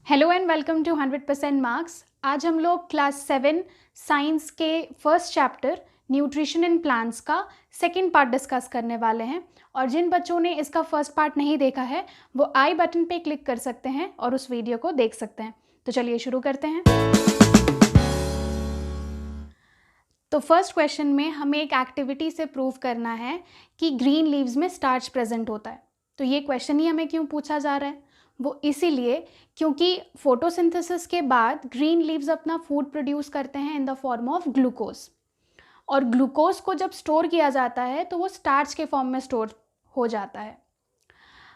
Hello and welcome to 100% marks. आज हम लोग क्लास 7 साइंस के first chapter nutrition in plants का सेकंड पार्ट डिस्कस करने वाले हैं। और जिन बच्चों ने इसका फर्स्ट पार्ट नहीं देखा है वो आई बटन पे क्लिक कर सकते हैं और उस वीडियो को देख सकते हैं। तो चलिए शुरू करते हैं। तो फर्स्ट क्वेश्चन में हमें एक एक्टिविटी से प्रूव करना है कि ग्रीन लीव्स में स्टार्च प्रेजेंट होता है। तो ये क्वेश्चन ही हमें क्यों पूछा जा रहा है? वो इसीलिए क्योंकि फोटोसिंथेसिस के बाद ग्रीन लीव्स अपना फूड प्रोड्यूस करते हैं in the form of glucose. और ग्लूकोज को जब स्टोर किया जाता है तो वो स्टार्च के फॉर्म में स्टोर हो जाता है।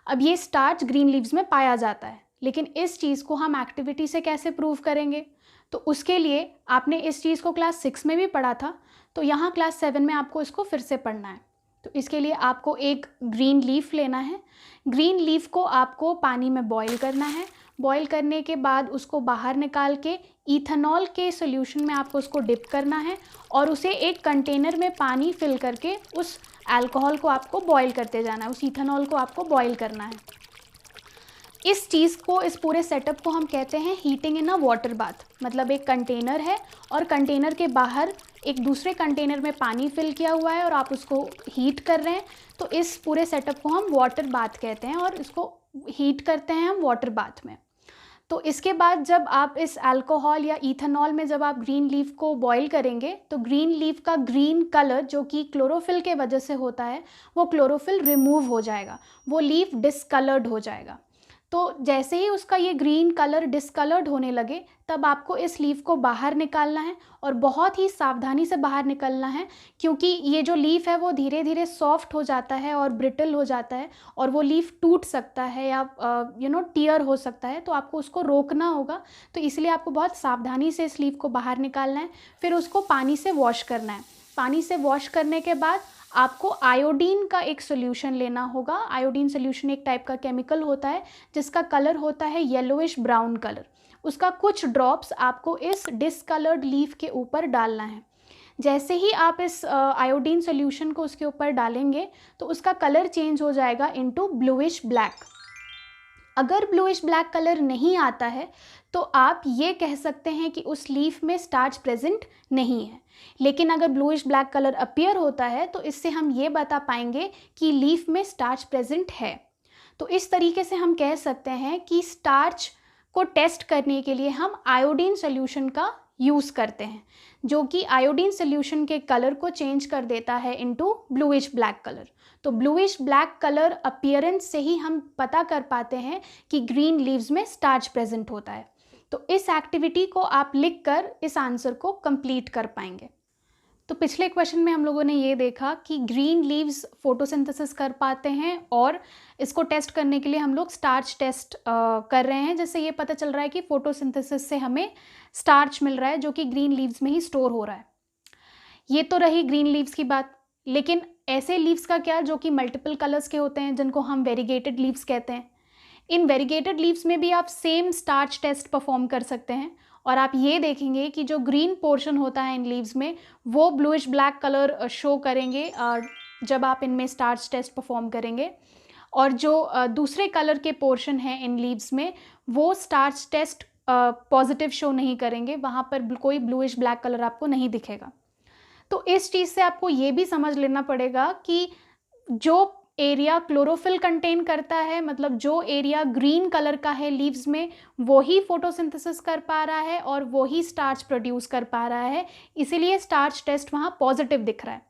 अब ये स्टार्च ग्रीन लीव्स में पाया जाता है, लेकिन इस चीज़ को हम एक्टिविटी से कैसे प्रूव करेंगे? तो उसके लिए आपने इस चीज़ को क्लास 6 में भी पढ़ा था, तो यहाँ क्लास 7 में आपको इसको फिर से पढ़ना है। तो इसके लिए आपको एक ग्रीन लीफ लेना है। ग्रीन लीफ को आपको पानी में बॉईल करना है। बॉईल करने के बाद उसको बाहर निकाल के इथेनॉल के सॉल्यूशन में आपको उसको डिप करना है और उसे एक कंटेनर में पानी फिल करके उस अल्कोहल को आपको बॉईल करते जाना है, उस इथेनॉल को आपको बॉईल करना है। इस चीज़ को, इस पूरे सेटअप को हम कहते हैं heating in a water bath. मतलब एक कंटेनर है और कंटेनर के बाहर एक दूसरे कंटेनर में पानी फिल किया हुआ है और आप उसको हीट कर रहे हैं। तो इस पूरे सेटअप को हम वाटर बाथ कहते हैं और इसको हीट करते हैं हम वाटर बाथ में। तो इसके बाद जब आप इस अल्कोहल या इथेनॉल में जब आप ग्रीन लीफ को बॉईल करेंगे तो ग्रीन लीफ का ग्रीन कलर जो कि क्लोरोफिल के वजह से होता है, वो क्लोरोफिल रिमूव हो जाएगा, वो लीफ डिसकलर्ड हो जाएगा। तो जैसे ही उसका ये ग्रीन कलर डिसकलर्ड होने लगे तब आपको इस लीफ को बाहर निकालना है और बहुत ही सावधानी से बाहर निकलना है, क्योंकि ये जो लीफ है वो धीरे धीरे सॉफ्ट हो जाता है और ब्रिटल हो जाता है और वो लीफ टूट सकता है या टियर हो सकता है। तो आपको उसको रोकना होगा। तो इसलिए आपको बहुत सावधानी से इस लीफ को बाहर निकालना है। फिर उसको पानी से वॉश करना है। पानी से वॉश करने के बाद आपको आयोडीन का एक सोल्यूशन लेना होगा। आयोडीन सोल्यूशन एक टाइप का केमिकल होता है जिसका कलर होता है येलोइश ब्राउन कलर। उसका कुछ ड्रॉप्स आपको इस डिसकलर्ड लीफ के ऊपर डालना है। जैसे ही आप इस आयोडीन सोल्यूशन को उसके ऊपर डालेंगे तो उसका कलर चेंज हो जाएगा इनटू ब्लूइश ब्लैक। अगर ब्लूइश ब्लैक कलर नहीं आता है तो आप ये कह सकते हैं कि उस लीफ में स्टार्च प्रेजेंट नहीं है। लेकिन अगर ब्लूइश ब्लैक कलर अपीयर होता है तो इससे हम ये बता पाएंगे कि लीफ में स्टार्च प्रेजेंट है। तो इस तरीके से हम कह सकते हैं कि स्टार्च को टेस्ट करने के लिए हम आयोडीन सोल्यूशन का यूज़ करते हैं, जो कि आयोडीन सोल्यूशन के कलर को चेंज कर देता है इनटू ब्लूइश ब्लैक कलर। तो ब्लूइश ब्लैक कलर अपीयरेंस से ही हम पता कर पाते हैं कि ग्रीन लीव्स में स्टार्च प्रेजेंट होता है। तो इस एक्टिविटी को आप लिखकर इस आंसर को कंप्लीट कर पाएंगे। तो पिछले क्वेश्चन में हम लोगों ने ये देखा कि ग्रीन लीव्स फोटोसिंथेसिस कर पाते हैं और इसको टेस्ट करने के लिए हम लोग स्टार्च टेस्ट कर रहे हैं, जिससे ये पता चल रहा है कि फोटोसिंथेसिस से हमें स्टार्च मिल रहा है जो कि ग्रीन लीव्स में ही स्टोर हो रहा है। ये तो रही ग्रीन लीव्स की बात। लेकिन ऐसे लीव्स का क्या जो कि मल्टीपल कलर्स के होते हैं, जिनको हम वेरीगेटेड लीव्स कहते हैं। इन वेरीगेटेड लीव्स में भी आप सेम स्टार्च टेस्ट परफॉर्म कर सकते हैं और आप ये देखेंगे कि जो ग्रीन पोर्शन होता है इन लीव्स में वो ब्लूइश ब्लैक कलर शो करेंगे जब आप इनमें स्टार्च टेस्ट परफॉर्म करेंगे। और जो दूसरे कलर के पोर्शन हैं इन लीव्स में वो स्टार्च टेस्ट पॉजिटिव शो नहीं करेंगे, वहाँ पर कोई ब्लूइश ब्लैक कलर आपको नहीं दिखेगा। तो इस चीज़ से आपको ये भी समझ लेना पड़ेगा कि जो एरिया क्लोरोफिल कंटेन करता है, मतलब जो एरिया ग्रीन कलर का है लीव्स में, वो ही फोटोसिंथेसिस कर पा रहा है और वो ही स्टार्च प्रोड्यूस कर पा रहा है। इसीलिए स्टार्च टेस्ट वहाँ पॉजिटिव दिख रहा है।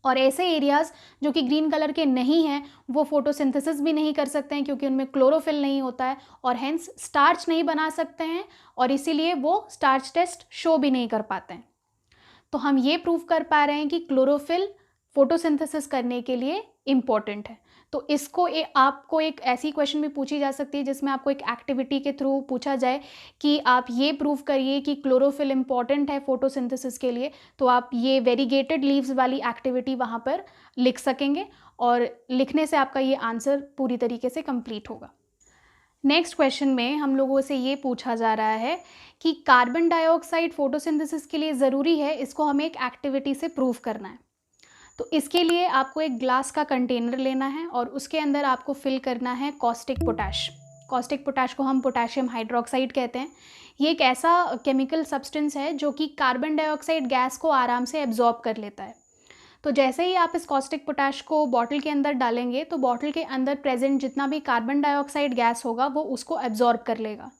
और ऐसे एरियाज़ जो कि ग्रीन कलर के नहीं हैं वो फोटोसिंथेसिस भी नहीं कर सकते हैं, क्योंकि उनमें क्लोरोफिल नहीं होता है और हेंस स्टार्च नहीं बना सकते हैं और इसीलिए वो स्टार्च टेस्ट शो भी नहीं कर पाते हैं। तो हम ये प्रूव कर पा रहे हैं कि क्लोरोफिल फोटोसिंथेसिस करने के लिए इम्पॉर्टेंट है। तो इसको आपको एक ऐसी क्वेश्चन भी पूछी जा सकती है जिसमें आपको एक एक्टिविटी के थ्रू पूछा जाए कि आप ये प्रूव करिए कि क्लोरोफिल इम्पॉर्टेंट है फोटोसिंथेसिस के लिए। तो आप ये वेरीगेटेड लीव्स वाली एक्टिविटी वहाँ पर लिख सकेंगे और लिखने से आपका ये आंसर पूरी तरीके से कंप्लीट होगा। नेक्स्ट क्वेश्चन में हम लोगों से ये पूछा जा रहा है कि कार्बन डाइऑक्साइड फोटोसिंथेसिस के लिए ज़रूरी है, इसको हमें एक एक्टिविटी से प्रूव करना है। तो इसके लिए आपको एक ग्लास का कंटेनर लेना है और उसके अंदर आपको फिल करना है कॉस्टिक पोटैश। कॉस्टिक पोटैश को हम पोटेशियम हाइड्रोक्साइड कहते हैं। ये एक ऐसा केमिकल सब्सटेंस है जो कि कार्बन डाइऑक्साइड गैस को आराम से एब्जॉर्ब कर लेता है। तो जैसे ही आप इस कॉस्टिक पोटैश को बॉटल के अंदर डालेंगे तो बॉटल के अंदर प्रेजेंट जितना भी कार्बन डाइऑक्साइड गैस होगा वो उसको एब्जॉर्ब कर लेगा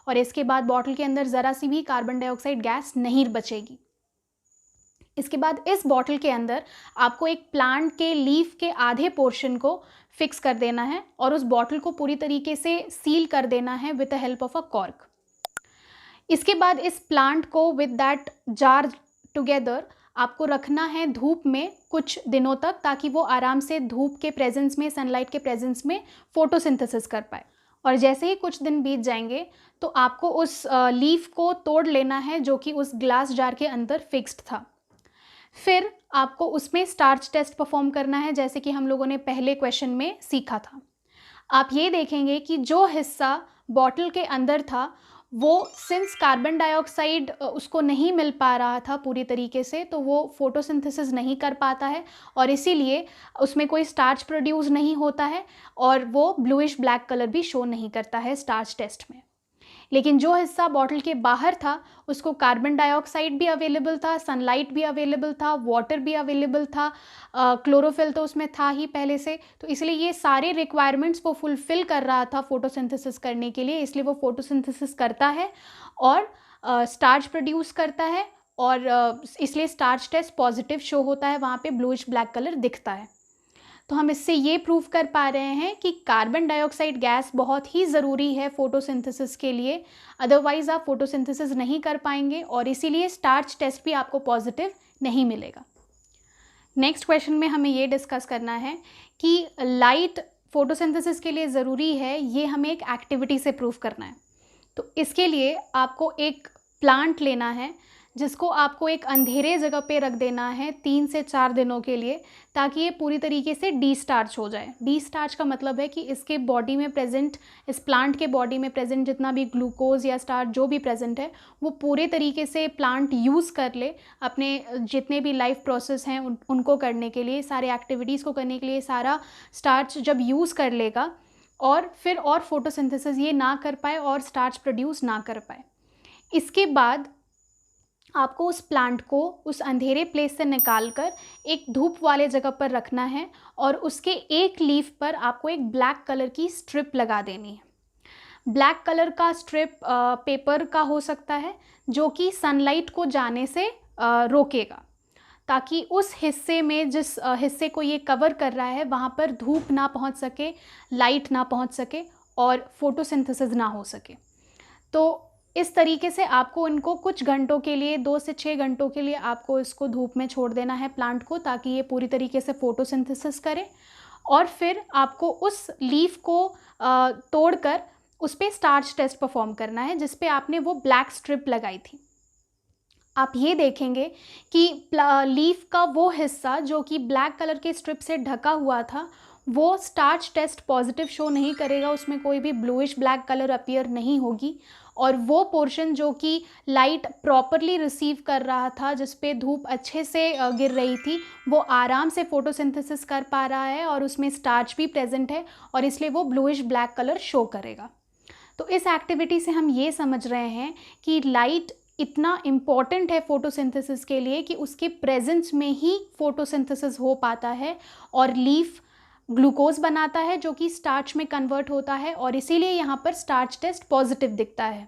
और इसके बाद बॉटल के अंदर ज़रा सी भी कार्बन डाइऑक्साइड गैस नहीं बचेगी। इसके बाद इस बॉटल के अंदर आपको एक प्लांट के लीफ के आधे पोर्शन को फिक्स कर देना है और उस बॉटल को पूरी तरीके से सील कर देना है with the help of a cork. इसके बाद इस प्लांट को विद दैट जार टुगेदर आपको रखना है धूप में कुछ दिनों तक, ताकि वो आराम से धूप के प्रेजेंस में, सनलाइट के प्रेजेंस में फोटोसिंथेसिस कर पाए। और जैसे ही कुछ दिन बीत जाएंगे तो आपको उस लीफ को तोड़ लेना है जो कि उस ग्लास जार के अंदर फिक्स्ड था। फिर आपको उसमें स्टार्च टेस्ट परफॉर्म करना है, जैसे कि हम लोगों ने पहले क्वेश्चन में सीखा था। आप ये देखेंगे कि जो हिस्सा बॉटल के अंदर था वो सिंस कार्बन डाइऑक्साइड उसको नहीं मिल पा रहा था पूरी तरीके से, तो वो फोटोसिंथेसिस नहीं कर पाता है और इसीलिए उसमें कोई स्टार्च प्रोड्यूस नहीं होता है और वो ब्लूइश ब्लैक कलर भी शो नहीं करता है स्टार्च टेस्ट में। लेकिन जो हिस्सा बॉटल के बाहर था उसको कार्बन डाइऑक्साइड भी अवेलेबल था, सनलाइट भी अवेलेबल था, वाटर भी अवेलेबल था, क्लोरोफिल तो उसमें था ही पहले से, तो इसलिए ये सारे रिक्वायरमेंट्स वो फुलफ़िल कर रहा था फोटोसिंथेसिस करने के लिए। इसलिए वो फोटोसिंथेसिस करता है और स्टार्च प्रोड्यूस करता है और इसलिए स्टार्च टेस्ट पॉजिटिव शो होता है, वहाँ पे ब्लूइश ब्लैक कलर दिखता है। तो हम इससे ये प्रूव कर पा रहे हैं कि कार्बन डाइऑक्साइड गैस बहुत ही ज़रूरी है फोटोसिंथेसिस के लिए, अदरवाइज़ आप फोटोसिंथेसिस नहीं कर पाएंगे और इसीलिए स्टार्च टेस्ट भी आपको पॉजिटिव नहीं मिलेगा। नेक्स्ट क्वेश्चन में हमें ये डिस्कस करना है कि लाइट फोटोसिंथेसिस के लिए ज़रूरी है, ये हमें एक एक्टिविटी से प्रूव करना है। तो इसके लिए आपको एक प्लांट लेना है जिसको आपको एक अंधेरे जगह पे रख देना है 3 से 4 दिनों के लिए, ताकि ये पूरी तरीके से डीस्टार्च हो जाए। डीस्टार्च का मतलब है कि इसके बॉडी में प्रेजेंट, इस प्लांट के बॉडी में प्रेजेंट जितना भी ग्लूकोज या स्टार्च जो भी प्रेजेंट है वो पूरे तरीके से प्लांट यूज़ कर ले अपने जितने भी लाइफ प्रोसेस हैं उनको करने के लिए, सारे एक्टिविटीज़ को करने के लिए सारा स्टार्च जब यूज़ कर लेगा और फिर और फोटोसिंथेसिस ये ना कर पाए और स्टार्च प्रोड्यूस ना कर पाए। इसके बाद आपको उस प्लांट को उस अंधेरे प्लेस से निकालकर एक धूप वाले जगह पर रखना है और उसके एक लीफ पर आपको एक ब्लैक कलर की स्ट्रिप लगा देनी है। ब्लैक कलर का स्ट्रिप पेपर का हो सकता है जो कि सनलाइट को जाने से रोकेगा, ताकि उस हिस्से में जिस हिस्से को ये कवर कर रहा है वहाँ पर धूप ना पहुँच सके, लाइट ना पहुँच सके और फोटोसिंथेसिस ना हो सके। तो इस तरीके से आपको इनको कुछ घंटों के लिए, 2 से 6 घंटों के लिए आपको इसको धूप में छोड़ देना है प्लांट को, ताकि ये पूरी तरीके से फोटोसिंथेसिस करे। और फिर आपको उस लीफ को तोड़कर उस पर स्टार्च टेस्ट परफॉर्म करना है जिस पे आपने वो ब्लैक स्ट्रिप लगाई थी। आप ये देखेंगे कि लीफ का वो हिस्सा जो कि ब्लैक कलर के स्ट्रिप से ढका हुआ था वो स्टार्च टेस्ट पॉजिटिव शो नहीं करेगा, उसमें कोई भी ब्लूइश ब्लैक कलर अपीयर नहीं होगी। और वो पोर्शन जो कि लाइट प्रॉपरली रिसीव कर रहा था, जिस पे धूप अच्छे से गिर रही थी, वो आराम से फोटोसिंथेसिस कर पा रहा है और उसमें स्टार्च भी प्रेजेंट है और इसलिए वो ब्लूइश ब्लैक कलर शो करेगा। तो इस एक्टिविटी से हम ये समझ रहे हैं कि लाइट इतना इम्पॉर्टेंट है फोटोसिंथेसिस के लिए कि उसके प्रेजेंस में ही फोटोसिंथेसिस हो पाता है और लीफ ग्लूकोज बनाता है जो कि स्टार्च में कन्वर्ट होता है और इसीलिए यहाँ पर स्टार्च टेस्ट पॉजिटिव दिखता है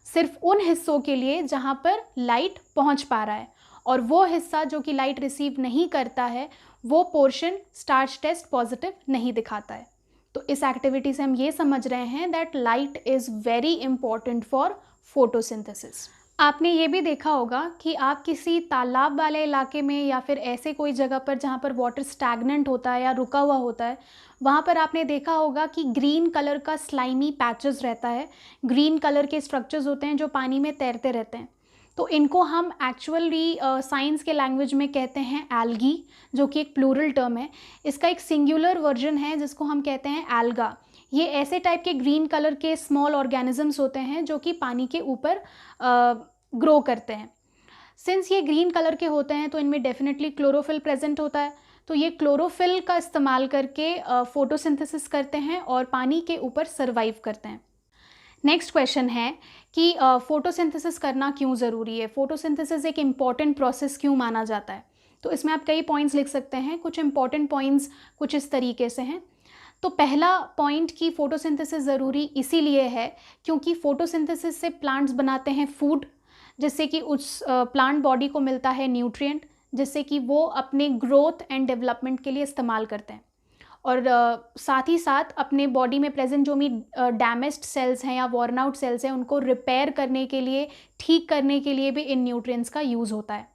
सिर्फ उन हिस्सों के लिए जहाँ पर लाइट पहुँच पा रहा है, और वो हिस्सा जो कि लाइट रिसीव नहीं करता है वो पोर्शन स्टार्च टेस्ट पॉजिटिव नहीं दिखाता है। तो इस एक्टिविटी से हम ये समझ रहे हैं that light is very important for photosynthesis. आपने ये भी देखा होगा कि आप किसी तालाब वाले इलाके में या फिर ऐसे कोई जगह पर जहाँ पर वाटर स्टैग्नेंट होता है या रुका हुआ होता है, वहाँ पर आपने देखा होगा कि ग्रीन कलर का स्लाइमी पैचेस रहता है, ग्रीन कलर के स्ट्रक्चर्स होते हैं जो पानी में तैरते रहते हैं। तो इनको हम एक्चुअली साइंस के लैंग्वेज में कहते हैं एल्गी, जो कि एक प्लूरल टर्म है। इसका एक सिंगुलर वर्जन है जिसको हम कहते हैं एल्गा। ये ऐसे टाइप के ग्रीन कलर के स्मॉल ऑर्गेनिजम्स होते हैं जो कि पानी के ऊपर ग्रो करते हैं। सिंस ये ग्रीन कलर के होते हैं तो इनमें डेफिनेटली क्लोरोफिल प्रेजेंट होता है। तो ये क्लोरोफिल का इस्तेमाल करके फोटोसिंथेसिस करते हैं और पानी के ऊपर सर्वाइव करते हैं। नेक्स्ट क्वेश्चन है कि फोटोसिंथेसिस करना क्यों ज़रूरी है, फोटोसिंथेसिस एक इम्पॉर्टेंट प्रोसेस क्यों माना जाता है। तो इसमें आप कई पॉइंट्स लिख सकते हैं। कुछ इंपॉर्टेंट पॉइंट्स कुछ इस तरीके से हैं। तो पहला पॉइंट कि फोटोसिंथेसिस ज़रूरी इसीलिए है क्योंकि फोटोसिंथेसिस से प्लांट्स बनाते हैं फूड, जिससे कि उस प्लांट बॉडी को मिलता है न्यूट्रिएंट, जिससे कि वो अपने ग्रोथ एंड डेवलपमेंट के लिए इस्तेमाल करते हैं। और साथ ही साथ अपने बॉडी में प्रेजेंट जो भी डैमेज्ड सेल्स हैं या वॉर्न आउट सेल्स हैं उनको रिपेयर करने के लिए, ठीक करने के लिए भी इन न्यूट्रिएंट्स का यूज़ होता है।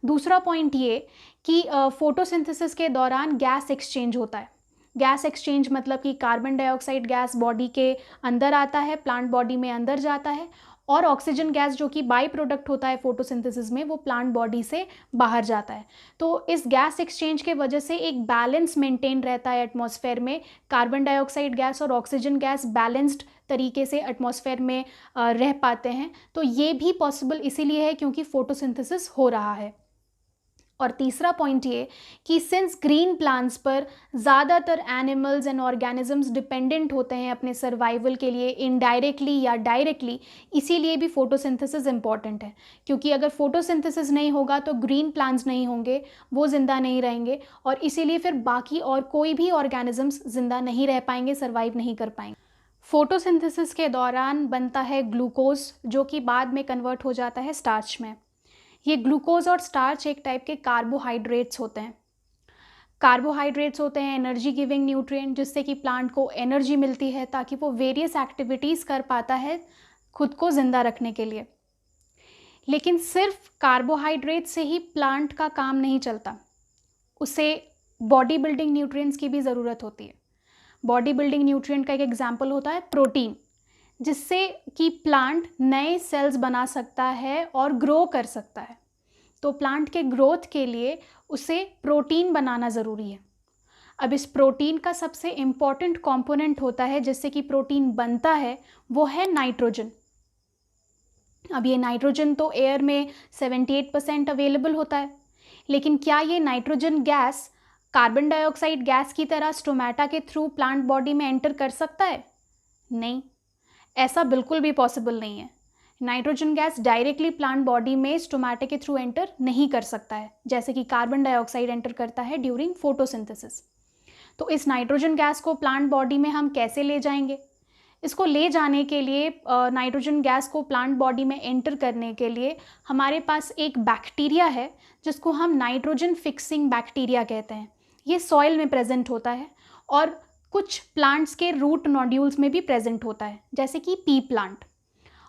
दूसरा पॉइंट ये कि फोटोसिंथेसिस के दौरान गैस एक्सचेंज होता है। गैस एक्सचेंज मतलब कि कार्बन डाइऑक्साइड गैस बॉडी के अंदर आता है, प्लांट बॉडी में अंदर जाता है, और ऑक्सीजन गैस जो कि बाई प्रोडक्ट होता है फोटोसिंथेसिस में, वो प्लांट बॉडी से बाहर जाता है। तो इस गैस एक्सचेंज के वजह से एक बैलेंस मेंटेन रहता है एटमॉस्फेयर में। कार्बन डाइऑक्साइड गैस और ऑक्सीजन गैस बैलेंस्ड तरीके से एटमॉस्फेयर में रह पाते हैं। तो ये भी पॉसिबल इसीलिए है क्योंकि फोटोसिंथेसिस हो रहा है। और तीसरा पॉइंट ये कि सिंस ग्रीन प्लांट्स पर ज़्यादातर एनिमल्स एंड ऑर्गेनिजम्स डिपेंडेंट होते हैं अपने सर्वाइवल के लिए, इनडायरेक्टली या डायरेक्टली, इसीलिए भी फोटोसिंथेसिस इम्पॉर्टेंट है। क्योंकि अगर फोटोसिंथेसिस नहीं होगा तो ग्रीन प्लांट्स नहीं होंगे, वो ज़िंदा नहीं रहेंगे, और इसीलिए फिर बाकी और कोई भी ऑर्गेनिजम्स ज़िंदा नहीं रह पाएंगे, सर्वाइव नहीं कर पाएंगे। फोटोसिंथेसिस के दौरान बनता है ग्लूकोज, जो कि बाद में कन्वर्ट हो जाता है स्टार्च में। ये ग्लूकोज और स्टार्च एक टाइप के कार्बोहाइड्रेट्स होते हैं। कार्बोहाइड्रेट्स होते हैं एनर्जी गिविंग न्यूट्रिएंट, जिससे कि प्लांट को एनर्जी मिलती है ताकि वो वेरियस एक्टिविटीज़ कर पाता है खुद को ज़िंदा रखने के लिए। लेकिन सिर्फ कार्बोहाइड्रेट से ही प्लांट का काम नहीं चलता, उसे बॉडी बिल्डिंग न्यूट्रिएंट्स की भी ज़रूरत होती है। बॉडी बिल्डिंग न्यूट्रिएंट का एक एग्जाम्पल होता है प्रोटीन, जिससे कि प्लांट नए सेल्स बना सकता है और ग्रो कर सकता है। तो प्लांट के ग्रोथ के लिए उसे प्रोटीन बनाना ज़रूरी है। अब इस प्रोटीन का सबसे इम्पॉर्टेंट कंपोनेंट होता है जिससे कि प्रोटीन बनता है, वो है नाइट्रोजन। अब ये नाइट्रोजन तो एयर में 78% अवेलेबल होता है, लेकिन क्या ये nitrogen gas carbon dioxide gas की तरह स्टोमेटा के थ्रू प्लांट बॉडी में एंटर कर सकता है? नहीं, ऐसा बिल्कुल भी पॉसिबल नहीं है। Nitrogen gas directly plant body में स्टोमेटा के थ्रू एंटर नहीं कर सकता है, जैसे कि कार्बन डाइऑक्साइड एंटर करता है ड्यूरिंग फोटोसिंथेसिस। तो इस नाइट्रोजन गैस को प्लांट बॉडी में हम कैसे ले जाएंगे? इसको ले जाने के लिए, नाइट्रोजन गैस को प्लांट बॉडी में एंटर करने के लिए हमारे पास एक बैक्टीरिया है जिसको हम नाइट्रोजन फिक्सिंग बैक्टीरिया कहते हैं। ये सॉइल में प्रेजेंट होता है और कुछ प्लांट्स के रूट नोड्यूल्स में भी प्रेजेंट होता है, जैसे कि पी प्लांट।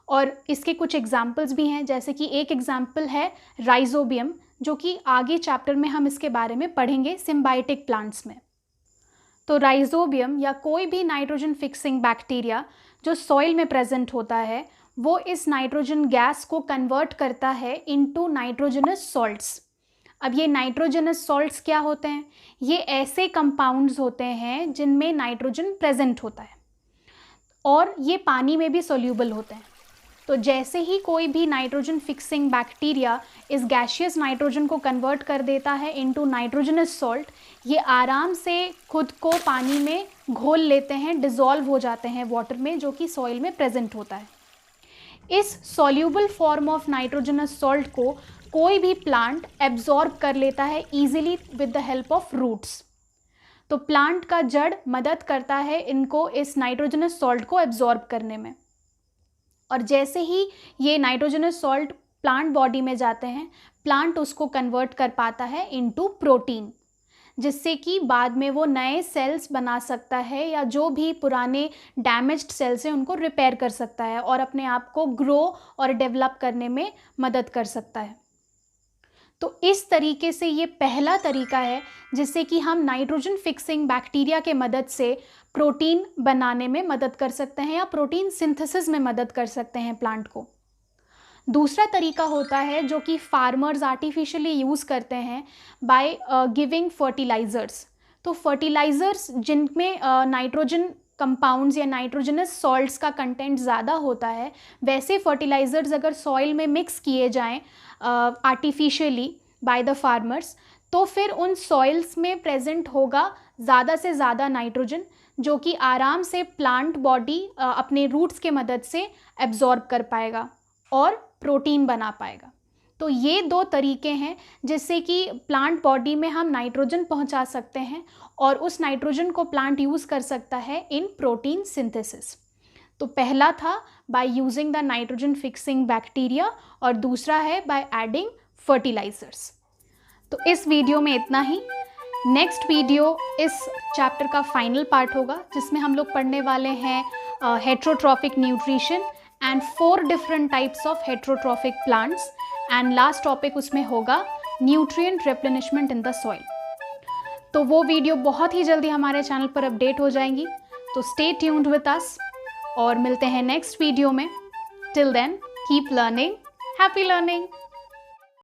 और इसके कुछ एग्जाम्पल्स भी हैं, जैसे कि एक एग्जाम्पल है राइजोबियम, जो कि आगे चैप्टर में हम इसके बारे में पढ़ेंगे सिम्बायोटिक प्लांट्स में। तो राइजोबियम या कोई भी नाइट्रोजन फिक्सिंग बैक्टीरिया जो सॉइल में प्रेजेंट होता है, वो इस नाइट्रोजन गैस को कन्वर्ट करता है इनटू नाइट्रोजनस सॉल्ट्स। अब ये नाइट्रोजनस सॉल्ट्स क्या होते हैं? ये ऐसे कंपाउंड्स होते हैं जिनमें नाइट्रोजन प्रेजेंट होता है और ये पानी में भी सोल्यूबल होते हैं। तो जैसे ही कोई भी नाइट्रोजन फिक्सिंग बैक्टीरिया इस गैशियस नाइट्रोजन को कन्वर्ट कर देता है इनटू नाइट्रोजनस सॉल्ट, ये आराम से खुद को पानी में घोल लेते हैं, डिज़ोल्व हो जाते हैं वाटर में, जो कि सॉइल में प्रेजेंट होता है। इस soluble form of nitrogenous salt को कोई भी प्लांट एब्जॉर्ब कर लेता है easily with the help of roots. तो प्लांट का जड़ मदद करता है इनको इस नाइट्रोजनस सॉल्ट को एब्जॉर्ब करने में। और जैसे ही ये नाइट्रोजनस सॉल्ट प्लांट बॉडी में जाते हैं, प्लांट उसको कन्वर्ट कर पाता है इनटू प्रोटीन, जिससे कि बाद में वो नए सेल्स बना सकता है या जो भी पुराने डैमेज्ड सेल्स हैं उनको रिपेयर कर सकता है और अपने आप को ग्रो और डेवलप करने में मदद कर सकता है। तो इस तरीके से ये पहला तरीका है जिससे कि हम नाइट्रोजन फिक्सिंग बैक्टीरिया के मदद से प्रोटीन बनाने में मदद कर सकते हैं या प्रोटीन सिंथेसिस में मदद कर सकते हैं प्लांट को। दूसरा तरीका होता है जो कि फार्मर्स आर्टिफिशियली यूज़ करते हैं बाय गिविंग फर्टिलाइज़र्स। तो फर्टिलाइज़र्स जिनमें नाइट्रोजन कंपाउंड्स या नाइट्रोजनस सॉल्ट्स का कंटेंट ज़्यादा होता है, वैसे फर्टिलाइज़र्स अगर सॉइल में मिक्स किए जाएं आर्टिफिशियली बाय द फार्मर्स, तो फिर उन सॉइल्स में प्रेजेंट होगा ज़्यादा से ज़्यादा नाइट्रोजन, जो कि आराम से प्लांट बॉडी अपने रूट्स के मदद से एब्जॉर्ब कर पाएगा और प्रोटीन बना पाएगा। तो ये दो तरीके हैं जिससे कि प्लांट बॉडी में हम नाइट्रोजन पहुंचा सकते हैं और उस नाइट्रोजन को प्लांट यूज़ कर सकता है इन प्रोटीन सिंथेसिस। तो पहला था by using the nitrogen fixing bacteria और दूसरा है बाय एडिंग फर्टिलाइजर्स। तो इस वीडियो में इतना ही। नेक्स्ट वीडियो इस चैप्टर का फाइनल पार्ट होगा जिसमें हम लोग पढ़ने वाले हैं heterotrophic nutrition and 4 different types of heterotrophic plants, and last topic उसमें होगा nutrient replenishment in the soil. तो वो वीडियो बहुत ही जल्दी हमारे चैनल पर अपडेट हो जाएंगी, तो स्टे ट्यून्ड विद अस और मिलते हैं नेक्स्ट वीडियो में। Till then keep learning, happy learning.